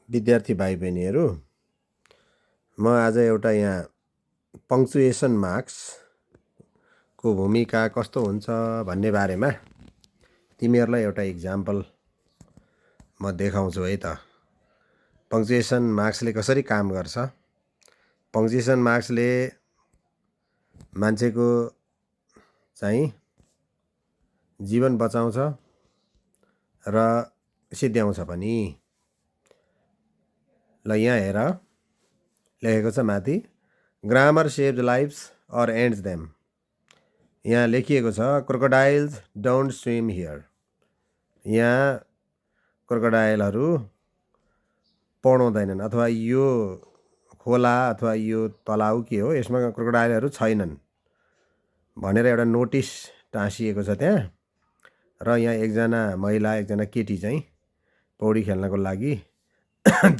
विद्यार्थी भाइ बहिनीहरू, म आज एउटा यहाँ पङ्क्चुएसन मार्क्सको भूमिका कस्तो हुन्छ भन्ने बारेमा तिमीहरूलाई एउटा इक्जाम्पल म देखाउँछु है त। पङ्क्चुएसन मार्क्सले कसरी काम गर्छ। पङ्क्चुएसन मार्क्सले मान्छेको चाहिँ जीवन बचाउँछ र सिद्ध्याउँछ पनि। ल यहाँ हेर, लेखेको छ माथि, grammar saves lives or ends them. यहाँ लेखिएको छ क्रोकोडाइल्स डोन्ट स्विम हियर। यहाँ क्रोकोडाइलहरू पौड्दैनन् अथवा यो खोला अथवा यो तलाउ के हो यसमा क्रोकोडाइलहरू छैनन् भनेर एउटा नोटिस टाँसिएको छ त्यहाँ। र यहाँ एकजना महिला एकजना केटी चाहिँ पौडी खेल्नको लागि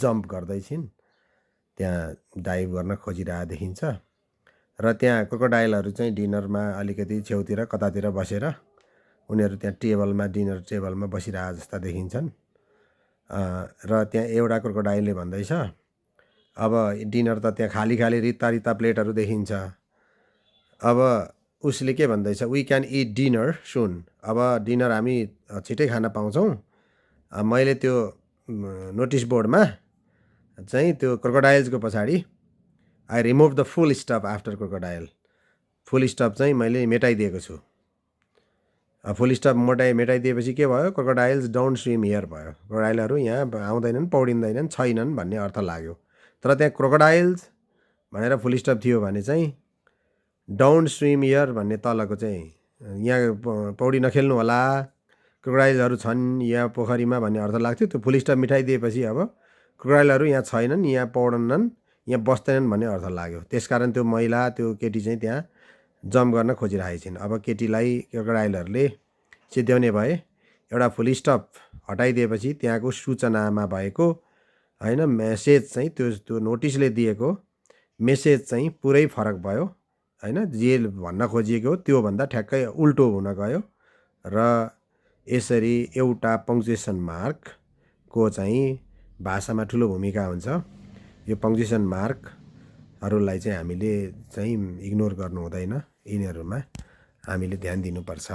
जम्प गर्दैछिन्, त्यहाँ डाइभ गर्न खोजिरहेको देखिन्छ। र त्यहाँ क्रोकोडाइलहरू चाहिँ डिनरमा अलिकति छेउतिर कतातिर बसेर उनीहरू त्यहाँ टेबलमा डिनर टेबलमा बसिरहेको जस्ता देखिन्छन्। र त्यहाँ एउटा क्रोकोडाइलले भन्दैछ, अब डिनर त त्यहाँ खाली खाली रित्ता रित्ता प्लेटहरू देखिन्छ। अब उसले के भन्दैछ, वी क्यान इट डिनर सुन। अब डिनर हामी छिटै खान पाउँछौँ। मैले त्यो नोटिस बोर्डमा चाहिँ त्यो क्रोकोडाइल्सको पछाडि I remove the full stop after crocodile, full stop चाहिँ मैले मेटाइदिएको छु। फुल स्टप मेटाइदिएपछि के भयो, क्रोकोडाइल्स डोन्ट स्विम हियर भयो। क्रोकोडाइलहरू यहाँ आउँदैनन्, पौडिँदैनन्, छैनन् भन्ने अर्थ लाग्यो। तर त्यहाँ क्रोकोडाइल्स भनेर फुल स्टप थियो भने चाहिँ डोन्ट स्विम हियर भन्ने तलको चाहिँ यहाँ पौडी नखेल्नु होला, क्रोकोडाइलहरू छन् यहाँ पोखरीमा भन्ने अर्थ लाग्थ्यो। त्यो फुल स्टप मिठाइदिएपछि अब क्रोकोडाइलहरू यहाँ छैनन्, यहाँ पौडन्नन्, यहाँ बस्दैनन् भन्ने अर्थ लाग्यो। त्यसकारण त्यो महिला त्यो केटी चाहिँ त्यहाँ जम्प गर्न खोजिरहेकी छिन्। अब केटीलाई क्रोकोडाइलहरूले सिध्याउने भए एउटा फुल स्टप हटाइदिएपछि त्यहाँको सूचनामा भएको होइन मेसेज चाहिँ त्यो नोटिसले दिएको मेसेज चाहिँ पुरै फरक भयो होइन। जे भन्न खोजिएको त्योभन्दा ठ्याक्कै उल्टो हुन गयो। र यसरी एउटा पङ्क्चुएसन मार्कको चाहिँ भाषामा ठुलो भूमिका हुन्छ। यो पङ्क्चुएसन मार्कहरूलाई चाहिँ हामीले चाहिँ इग्नोर गर्नु हुँदैन, यिनीहरूमा हामीले ध्यान दिनुपर्छ।